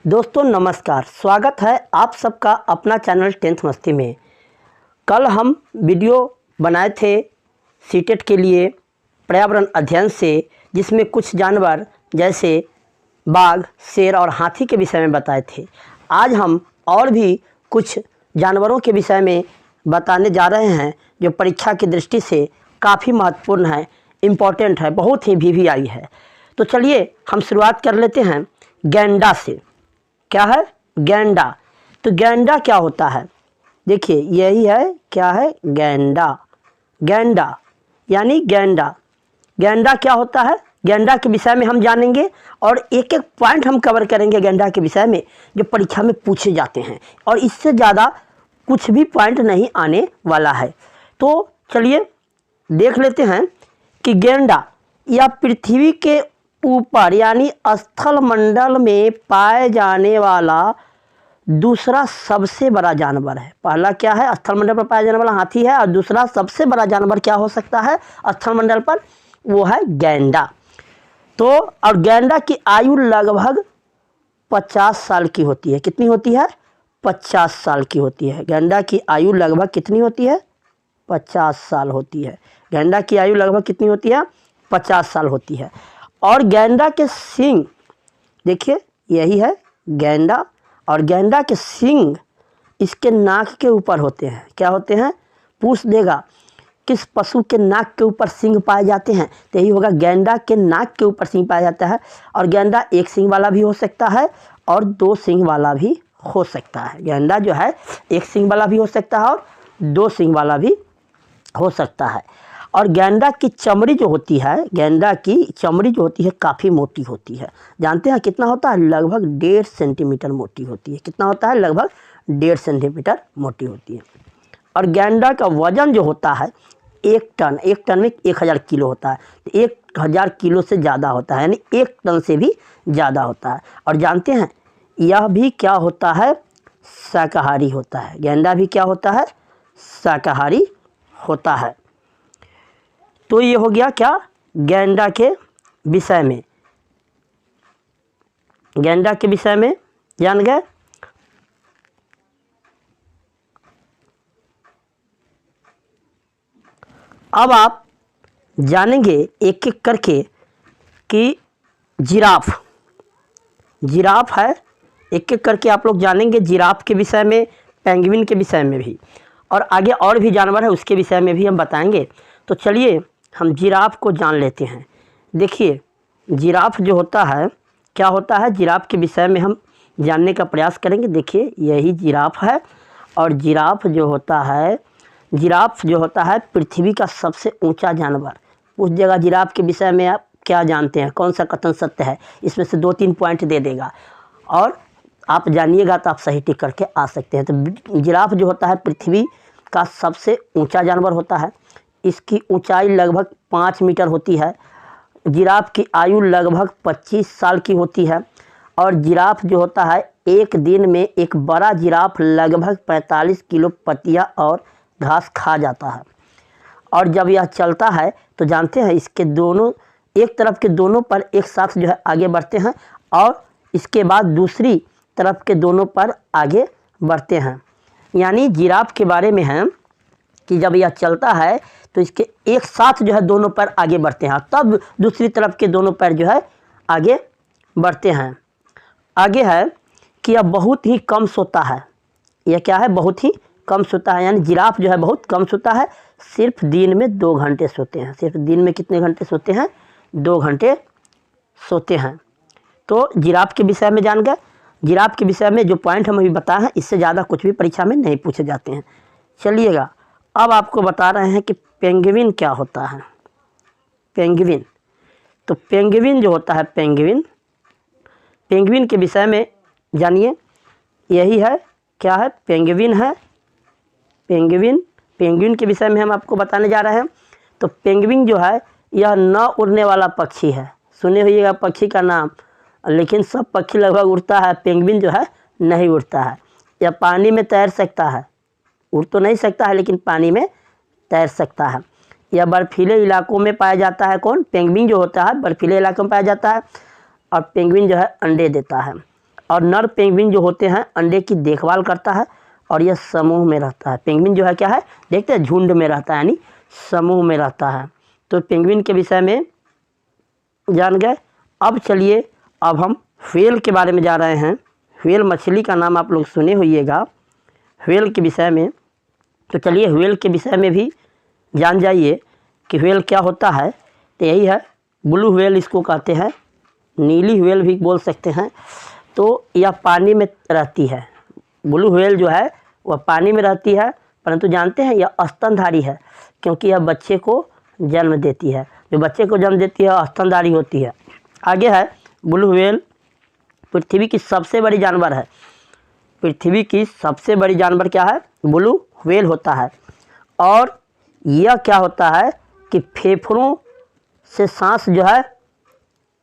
दोस्तों नमस्कार, स्वागत है आप सबका अपना चैनल 10th मस्ती में। कल हम वीडियो बनाए थे सीटेट के लिए पर्यावरण अध्ययन से, जिसमें कुछ जानवर जैसे बाघ, शेर और हाथी के विषय में बताए थे। आज हम और भी कुछ जानवरों के विषय में बताने जा रहे हैं जो परीक्षा की दृष्टि से काफ़ी महत्वपूर्ण है, इम्पोर्टेंट है, बहुत ही वीवीआई है। तो चलिए हम शुरुआत कर लेते हैं गैंडा से। क्या है? गैंडा। तो गैंडा क्या होता है? देखिए यही है, क्या है? गैंडा। गैंडा यानी गैंडा। गैंडा क्या होता है? गैंडा के विषय में हम जानेंगे और एक एक पॉइंट हम कवर करेंगे गैंडा के विषय में जो परीक्षा में पूछे जाते हैं, और इससे ज़्यादा कुछ भी पॉइंट नहीं आने वाला है। तो चलिए देख लेते हैं कि गैंडा या पृथ्वी के ऊपर यानी स्थल मंडल में पाए जाने वाला दूसरा सबसे बड़ा जानवर है। पहला क्या है? स्थल मंडल पर पाया जाने वाला हाथी है, और दूसरा सबसे बड़ा जानवर क्या हो सकता है स्थल मंडल पर? वो है गैंडा। तो और गैंडा की आयु लगभग 50 साल की होती है। कितनी होती है? 50 साल की होती है। गैंडा की आयु लगभग कितनी होती है? 50 साल होती है। गैंडा की आयु लगभग कितनी होती है? 50 साल होती है। और गैंडा के सींग, देखिए यही है गैंडा, और गैंडा के सींग इसके नाक के ऊपर होते हैं। क्या होते हैं? पूछ देगा किस पशु के नाक के ऊपर सींग पाए जाते हैं, तो यही होगा, गैंडा के नाक के ऊपर सींग पाया जाता है। और गैंडा एक सींग वाला भी हो सकता है और दो सींग वाला भी हो सकता है। गैंडा जो है एक सींग वाला भी हो सकता है और दो सींग वाला भी हो सकता है। और गैंडा की चमड़ी जो होती है, गैंडा की चमड़ी जो होती है काफ़ी मोटी होती है। जानते हैं कितना होता है? लगभग 1.5 सेंटीमीटर मोटी होती है। कितना होता है? लगभग 1.5 सेंटीमीटर मोटी होती है। और गैंडा का वजन जो होता है 1 टन, 1 टन में 1000 किलो होता है। तो 1000 किलो से ज़्यादा होता है, यानी 1 टन से भी ज़्यादा होता है। और जानते हैं यह भी क्या होता है? शाकाहारी होता है। गैंडा भी क्या होता है? शाकाहारी होता है। तो ये हो गया क्या? गैंडा के विषय में। गैंडा के विषय में जान गए। अब आप जानेंगे एक एक करके कि जिराफ। जिराफ है, एक एक करके आप लोग जानेंगे जिराफ के विषय में, पेंगुइन के विषय में भी, और आगे और भी जानवर है उसके विषय में भी हम बताएंगे। तो चलिए हम जिराफ को जान लेते हैं। देखिए जिराफ जो होता है क्या होता है, जिराफ के विषय में हम जानने का प्रयास करेंगे। देखिए यही जिराफ है, और जिराफ जो होता है पृथ्वी का सबसे ऊंचा जानवर। उस जगह जिराफ के विषय में आप क्या जानते हैं, कौन सा कथन सत्य है, इसमें से 2-3 पॉइंट दे देगा और आप जानिएगा तो आप सही टिक करके आ सकते हैं। तो जिराफ जो होता है पृथ्वी का सबसे ऊंचा जानवर होता है। इसकी ऊंचाई लगभग 5 मीटर होती है। जिराफ की आयु लगभग 25 साल की होती है। और जिराफ जो होता है एक दिन में एक बड़ा जिराफ लगभग 45 किलो पत्तियां और घास खा जाता है। और जब यह चलता है तो जानते हैं इसके दोनों, एक तरफ के दोनों पर एक साथ जो है आगे बढ़ते हैं, और इसके बाद दूसरी तरफ के दोनों पर आगे बढ़ते हैं। यानी जिराफ के बारे में है कि जब यह चलता है तो इसके एक साथ जो है दोनों पैर आगे बढ़ते हैं, तब दूसरी तरफ के दोनों पैर जो है आगे बढ़ते हैं। आगे है कि यह बहुत ही कम सोता है। यह क्या है? बहुत ही कम सोता है। यानी जिराफ जो है बहुत कम सोता है, सिर्फ दिन में 2 घंटे सोते हैं। सिर्फ दिन में कितने घंटे सोते हैं? 2 घंटे सोते हैं। तो जिराफ के विषय में जान गए। जिराफ के विषय में जो पॉइंट हम अभी बताए हैं, इससे ज़्यादा कुछ भी परीक्षा में नहीं पूछे जाते हैं। चलिएगा अब आपको बता रहे हैं कि पेंगुइन क्या होता है। पेंगुइन, तो पेंगुइन जो होता है, पेंगुइन के विषय में जानिए। यही है, क्या है? पेंगुइन है। पेंगुइन के विषय में हम आपको बताने जा रहे हैं। तो पेंगुइन जो है यह न उड़ने वाला पक्षी है। सुने होइएगा पक्षी का नाम, लेकिन सब पक्षी लगभग उड़ता है, पेंगुइन जो है नहीं उड़ता है। यह पानी में तैर सकता है, उड़ तो नहीं सकता है लेकिन पानी में तैर सकता है। यह बर्फीले इलाकों में पाया जाता है। कौन? पेंगुइन जो होता है बर्फीले इलाकों में पाया जाता है। और पेंगुइन जो है अंडे देता है। और नर पेंगुइन जो होते हैं अंडे की देखभाल करता है और यह समूह में रहता है। पेंगुइन जो है क्या है, देखते हैं, झुंड में रहता है, यानी समूह में रहता है। तो पेंगुइन के विषय में जान गए। अब चलिए, अब हम व्हेल के बारे में जा रहे हैं। व्हेल मछली का नाम आप लोग सुने होइएगा, व्हेल के विषय में। तो चलिए व्हेल के विषय में भी जान जाइए कि व्हेल क्या होता है। तो यही है, ब्लू व्हेल इसको कहते हैं, नीली व्हेल भी बोल सकते हैं। तो यह पानी में रहती है। ब्लू व्हेल जो है वह पानी में रहती है, परंतु जानते हैं यह स्तनधारी है, क्योंकि यह बच्चे को जन्म देती है। जो बच्चे को जन्म देती है स्तनधारी होती है। आगे है, ब्लू व्हेल पृथ्वी की सबसे बड़ी जानवर है। पृथ्वी की सबसे बड़ी जानवर क्या है, ब्लू व्हेल होता है। और यह क्या होता है कि फेफड़ों से सांस जो है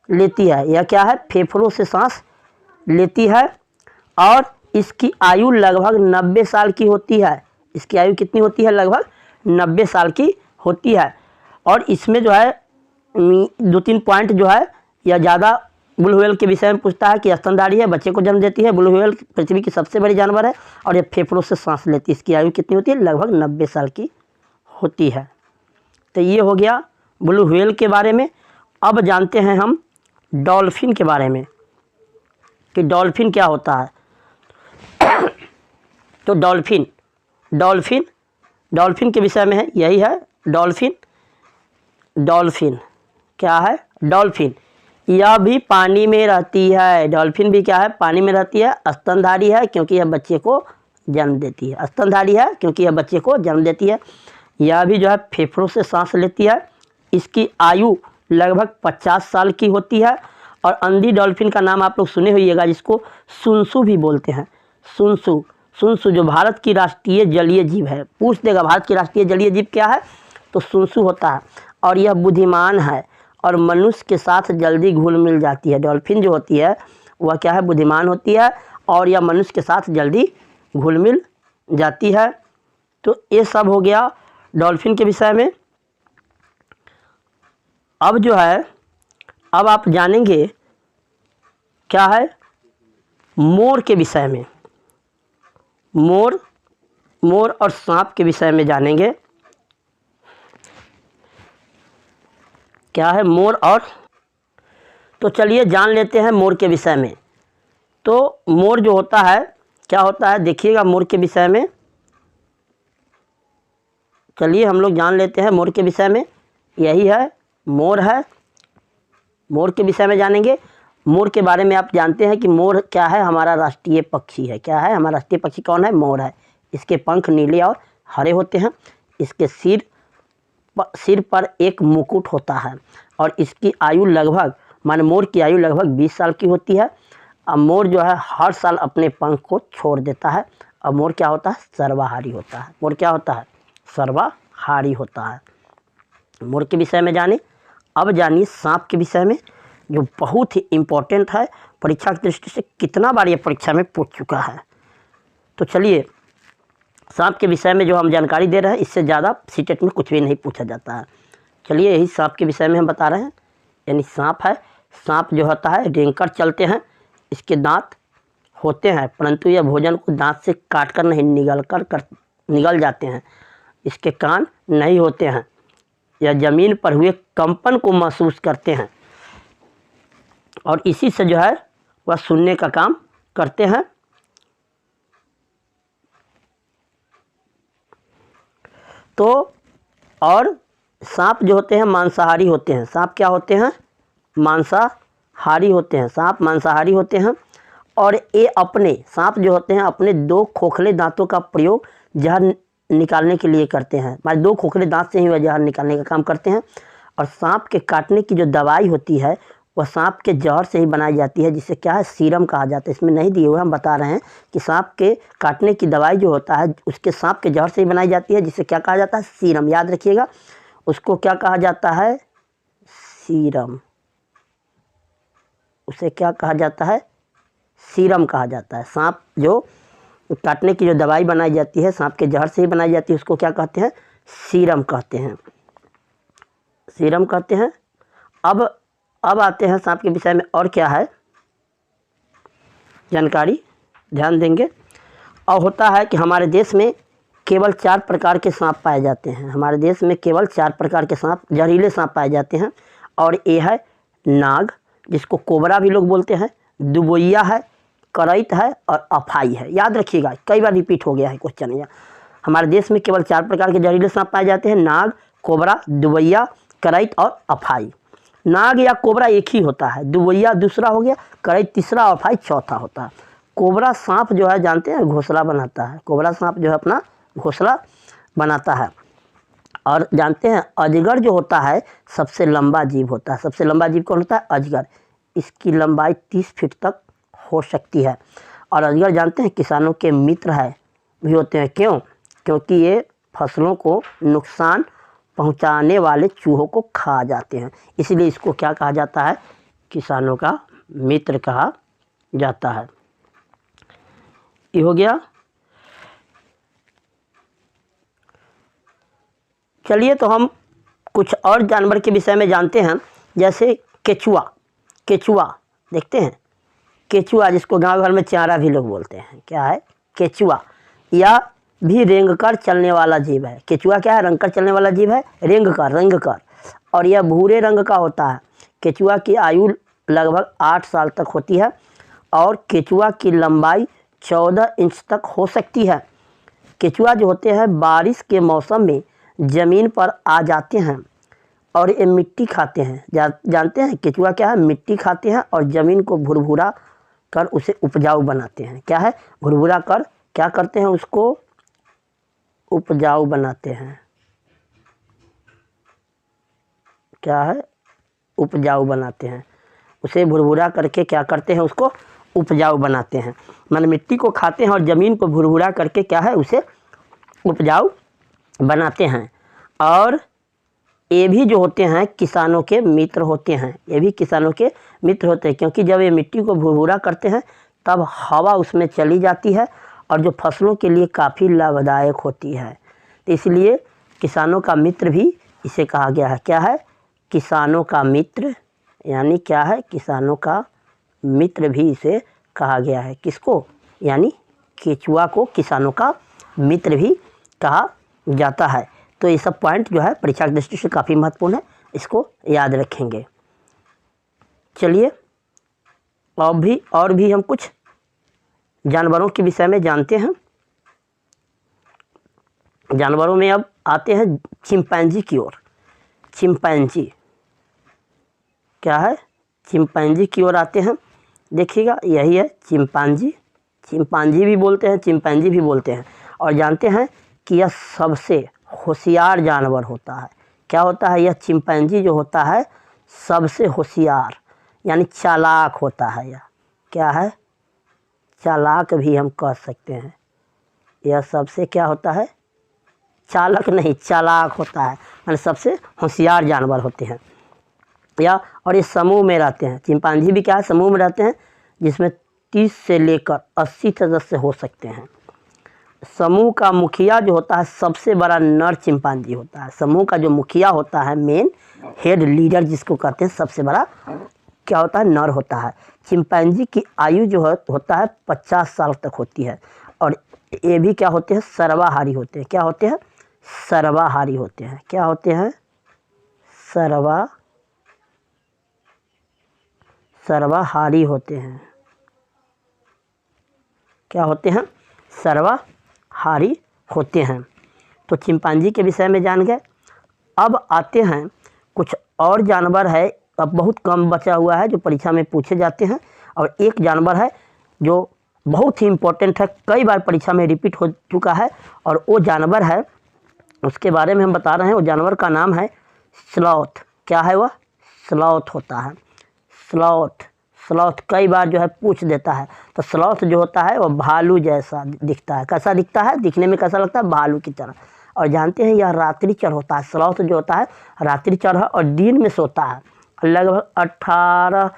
लेती है। यह क्या है, फेफड़ों से सांस लेती है। और इसकी आयु लगभग 90 साल की होती है। इसकी आयु कितनी होती है, लगभग 90 साल की होती है। और इसमें जो है 2-3 पॉइंट जो है यह ज़्यादा ब्लू व्हेल के विषय में पूछता है कि स्तनधारी है, बच्चे को जन्म देती है। ब्लू व्हेल पृथ्वी की सबसे बड़ी जानवर है और यह फेफड़ों से सांस लेती है। इसकी आयु कितनी होती है, लगभग 90 साल की होती है। तो ये हो गया ब्लू व्हेल के बारे में। अब जानते हैं हम डॉल्फिन के बारे में कि डॉल्फिन क्या होता है। तो डॉल्फिन के विषय में है, यही है डॉल्फिन क्या है, डॉल्फिन यह भी पानी में रहती है। डॉल्फिन भी क्या है, पानी में रहती है। स्तनधारी है क्योंकि यह बच्चे को जन्म देती है। स्तनधारी है क्योंकि यह बच्चे को जन्म देती है। यह भी जो है फेफड़ों से सांस लेती है। इसकी आयु लगभग 50 साल की होती है। और अंधी डॉल्फिन का नाम आप लोग सुने होइएगा, जिसको सुनसु भी बोलते हैं। सुनसु जो भारत की राष्ट्रीय जलीय जीव है। पूछ देगा भारत की राष्ट्रीय जलीय जीव क्या है, तो सुनसु होता है। और यह बुद्धिमान है और मनुष्य के साथ जल्दी घुल मिल जाती है। डॉल्फिन जो होती है वह क्या है, बुद्धिमान होती है और यह मनुष्य के साथ जल्दी घुल मिल जाती है। तो ये सब हो गया डॉल्फिन के विषय में। अब जो है, अब आप जानेंगे क्या है, मोर के विषय में। मोर और सांप के विषय में जानेंगे। क्या है, मोर और, तो चलिए जान लेते हैं मोर के विषय में। तो मोर जो होता है क्या होता है, देखिएगा मोर के विषय में। चलिए हम लोग जान लेते हैं मोर के विषय में। यही है, मोर है। मोर के विषय में जानेंगे। मोर के बारे में आप जानते हैं कि मोर क्या है, हमारा राष्ट्रीय पक्षी है। क्या है, हमारा राष्ट्रीय पक्षी कौन है, मोर है। इसके पंख नीले और हरे होते हैं। इसके सिर पर एक मुकुट होता है और इसकी आयु लगभग, माने मोर की आयु लगभग 20 साल की होती है। अब मोर जो है हर साल अपने पंख को छोड़ देता है। अब मोर क्या होता है, सर्वाहारी होता है। मोर क्या होता है, सर्वाहारी होता है। मोर के विषय में जाने। अब जानिए सांप के विषय में, जो बहुत ही इम्पोर्टेंट है। परीक्षा की दृष्टि से कितना बार ये परीक्षा में पूछ चुका है। तो चलिए सांप के विषय में जो हम जानकारी दे रहे हैं, इससे ज़्यादा सीटेट में कुछ भी नहीं पूछा जाता है। चलिए यही सांप के विषय में हम बता रहे हैं। यानी सांप है, सांप जो होता है रेंगकर चलते हैं। इसके दांत होते हैं, परंतु यह भोजन को दांत से काट कर नहीं, निगल जाते हैं। इसके कान नहीं होते हैं। यह ज़मीन पर हुए कंपन को महसूस करते हैं और इसी से जो है वह सुनने का काम करते हैं। तो और सांप जो होते हैं मांसाहारी होते हैं। सांप क्या होते हैं, मांसाहारी होते हैं। सांप मांसाहारी होते हैं और ये अपने, सांप जो होते हैं अपने 2 खोखले दांतों का प्रयोग जहर निकालने के लिए करते हैं। हमारे 2 खोखले दांत से ही वह जहर निकालने का काम करते हैं। और सांप के काटने की जो दवाई होती है वह सांप के जहर से ही बनाई जाती है, जिसे क्या है, सीरम कहा जाता है। इसमें नहीं दिए हुए, हम बता रहे हैं कि सांप के काटने की दवाई जो होता है उसके सांप के जहर से ही बनाई जाती है, जिसे क्या कहा जाता है, सीरम। याद रखिएगा, उसको क्या कहा जाता है, सीरम। उसे क्या कहा जाता है, सीरम कहा जाता है। सांप जो काटने की जो दवाई बनाई जाती है सांप के जहर से ही बनाई जाती है, उसको क्या कहते हैं, सीरम कहते हैं। सीरम कहते हैं। अब आते हैं सांप के विषय में। और क्या है, जानकारी ध्यान देंगे। और होता है कि हमारे देश में केवल 4 प्रकार के सांप पाए जाते हैं। हमारे देश में केवल 4 प्रकार के सांप, जहरीले सांप पाए जाते हैं। और ये है नाग, जिसको कोबरा भी लोग बोलते हैं, दुबोइया है, करैत है और अफाई है। याद रखिएगा, कई बार रिपीट हो गया है क्वेश्चन यह। हमारे देश में केवल 4 प्रकार के जहरीले सांप पाए जाते हैं, नाग, कोबरा, दुबैया, करैत और अफाई। नाग या कोबरा एक ही होता है, दुबैया दूसरा हो गया, करैत तीसरा और अफाई चौथा होता है। कोबरा सांप जो है जानते हैं घोंसला बनाता है, कोबरा सांप जो है अपना घोंसला बनाता है। और जानते हैं अजगर जो होता है सबसे लंबा जीव होता है। सबसे लंबा जीव कौन होता है? अजगर। इसकी लंबाई 30 फीट तक हो सकती है। और अजगर जानते हैं किसानों के मित्र है भी होते हैं। क्यों? क्योंकि ये फसलों को नुकसान पहुंचाने वाले चूहों को खा जाते हैं, इसलिए इसको क्या कहा जाता है? किसानों का मित्र कहा जाता है। ये हो गया। चलिए तो हम कुछ और जानवर के विषय में जानते हैं, जैसे केचुआ। केचुआ देखते हैं, केचुआ जिसको गांव घर में चारा भी लोग बोलते हैं। क्या है? केचुआ। या भी रेंगकर चलने वाला जीव है। केचुआ क्या है? रेंगकर चलने वाला जीव है, रेंगकर। और यह भूरे रंग का होता है। केचुआ की आयु लगभग 8 साल तक होती है और केचुआ की लंबाई 14 इंच तक हो सकती है। केचुआ जो होते हैं बारिश के मौसम में ज़मीन पर आ जाते हैं और ये मिट्टी खाते हैं। जानते हैं केचुआ क्या है? मिट्टी खाते हैं और ज़मीन को भुरभुरा कर उसे उपजाऊ बनाते हैं। क्या है? भुरभुरा कर क्या करते हैं? उसको उपजाऊ बनाते हैं। क्या है? उपजाऊ बनाते हैं। उसे भुरभुरा करके क्या करते हैं? उसको उपजाऊ बनाते हैं। माने मिट्टी को खाते हैं और ज़मीन को भुरभुरा करके क्या है? उसे उपजाऊ बनाते हैं। और ये भी जो होते हैं किसानों के मित्र होते हैं। ये भी किसानों के मित्र होते हैं, क्योंकि जब ये मिट्टी को भुरभुरा करते हैं तब हवा उसमें चली जाती है और जो फसलों के लिए काफ़ी लाभदायक होती है। तो इसलिए किसानों का मित्र भी इसे कहा गया है। क्या है? किसानों का मित्र, यानी क्या है? किसानों का मित्र भी इसे कहा गया है। किसको? यानी केचुआ को किसानों का मित्र भी कहा जाता है। तो ये सब पॉइंट जो है परीक्षा की दृष्टि से काफ़ी महत्वपूर्ण है, इसको याद रखेंगे। चलिए और भी हम कुछ जानवरों के विषय में जानते हैं। जानवरों में अब आते हैं चिंपैंजी की ओर। चिंपैंजी क्या है? चिंपैंजी की ओर आते हैं। देखिएगा, यही है चिंपैंजी। चिंपैंजी भी बोलते हैं, चिंपैंजी भी बोलते हैं। और जानते हैं कि यह सबसे होशियार जानवर होता है। क्या होता है? यह चिंपैंजी जो होता है सबसे होशियार यानी चालाक होता है। यह क्या है? चालाक भी हम कह सकते हैं। यह सबसे क्या होता है? चालक नहीं, चालाक होता है, यानी सबसे होशियार जानवर होते हैं। और ये समूह में रहते हैं। चिंपैंजी भी क्या है? समूह में रहते हैं, जिसमें 30 से लेकर 80 सदस्य हो सकते हैं। समूह का मुखिया जो होता है सबसे बड़ा नर चिंपैंजी होता है। समूह का जो मुखिया होता है, मेन हेड लीडर जिसको कहते हैं, सबसे बड़ा क्या होता है? नर होता है। चिंपैंजी की आयु जो होता है 50 साल तक होती है। और ये भी क्या होते हैं? सर्वाहारी होते हैं। क्या होते हैं? सर्वाहारी होते हैं। क्या होते हैं? सर्वाहारी होते हैं। क्या होते हैं? सर्वाहारी होते हैं। तो चिंपैंजी के विषय में जान गए। अब आते हैं कुछ और जानवर है, अब बहुत कम बचा हुआ है जो परीक्षा में पूछे जाते हैं। और एक जानवर है जो बहुत ही इम्पोर्टेंट है, कई बार परीक्षा में रिपीट हो चुका है, और वो जानवर है, उसके बारे में हम बता रहे हैं। वो जानवर का नाम है स्लॉथ। क्या है? वह स्लॉथ होता है। स्लॉथ कई बार जो है पूछ देता है। तो स्लॉथ जो होता है वह भालू जैसा दिखता है। कैसा दिखता है? दिखने में कैसा लगता है? भालू की तरह। और जानते हैं यह रात्रिचर होता है। स्लॉथ जो होता है रात्रिचर है और दिन में सोता है, लगभग 18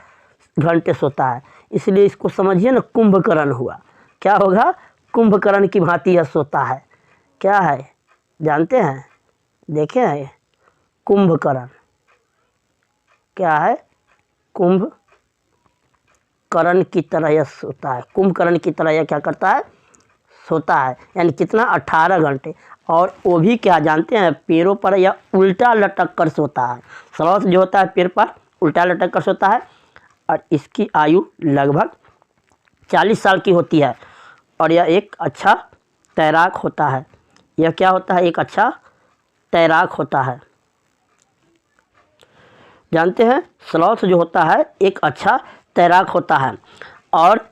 घंटे सोता है। इसलिए इसको समझिए ना, कुंभकर्ण हुआ। क्या होगा? कुंभकर्ण की भांति यह सोता है। क्या है? जानते हैं? देखे हैं? कुंभकर्ण क्या है? कुंभकर्ण कर्ण की तरह यह सोता है, कुंभकर्ण की तरह यह क्या करता है, सोता है। यानी कितना, 18 घंटे। और वो भी क्या जानते हैं, पैरों पर यह उल्टा लटक कर सोता है। स्लॉथ जो होता है पैर पर उल्टा लटक कर सोता है और इसकी आयु लगभग 40 साल की होती है। और यह एक अच्छा तैराक होता है। यह क्या होता है, एक अच्छा तैराक होता है। जानते हैं, स्लॉथ जो होता है एक अच्छा तैराक होता है और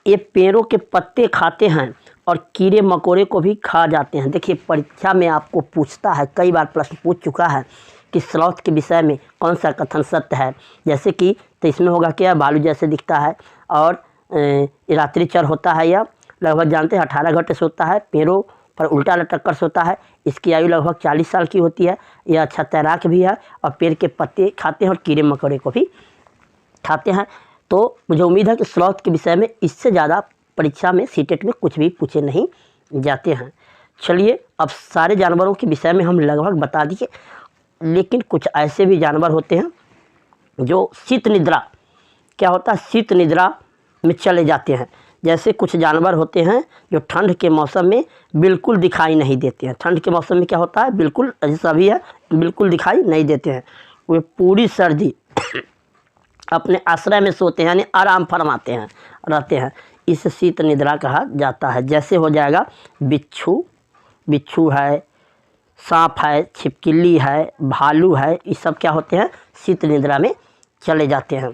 ये पेड़ों के पत्ते खाते हैं और कीड़े मकोड़े को भी खा जाते हैं। देखिए परीक्षा में आपको पूछता है, कई बार प्रश्न पूछ चुका है कि स्लॉथ के विषय में कौन सा कथन सत्य है। जैसे कि तो इसमें होगा क्या, भालू जैसे दिखता है और रात्रिचर होता है। यह लगभग जानते हैं 18 घंटे सोता है, पेड़ों पर उल्टा लटक कर सोता है। इसकी आयु लगभग 40 साल की होती है। यह अच्छा तैराक भी है और पेड़ के पत्ते खाते हैं और कीड़े मकोड़े को भी खाते हैं। तो मुझे उम्मीद है कि स्लॉथ के विषय में इससे ज़्यादा परीक्षा में सीटेट में कुछ भी पूछे नहीं जाते हैं। चलिए अब सारे जानवरों के विषय में हम लगभग बता दिए, लेकिन कुछ ऐसे भी जानवर होते हैं जो शीत निद्रा, क्या होता है, शीत निद्रा में चले जाते हैं। जैसे कुछ जानवर होते हैं जो ठंड के मौसम में बिल्कुल दिखाई नहीं देते हैं। ठंड के मौसम में क्या होता है, बिल्कुल जैसा भी है बिल्कुल दिखाई नहीं देते हैं। वे पूरी सर्दी अपने आश्रय में सोते हैं, यानी आराम फरमाते हैं, रहते हैं। इस शीत निद्रा कहा जाता है। जैसे हो जाएगा बिच्छू है, सांप है, छिपकली है, भालू है, ये सब क्या होते हैं, शीत निद्रा में चले जाते हैं।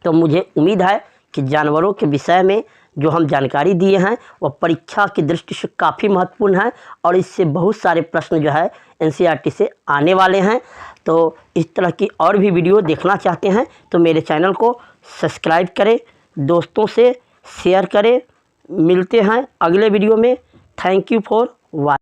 तो मुझे उम्मीद है कि जानवरों के विषय में जो हम जानकारी दिए हैं वह परीक्षा की दृष्टि से काफ़ी महत्वपूर्ण है और इससे बहुत सारे प्रश्न जो है NCERT से आने वाले हैं। तो इस तरह की और भी वीडियो देखना चाहते हैं तो मेरे चैनल को सब्सक्राइब करें, दोस्तों से शेयर करें। मिलते हैं अगले वीडियो में। Thank you for watching.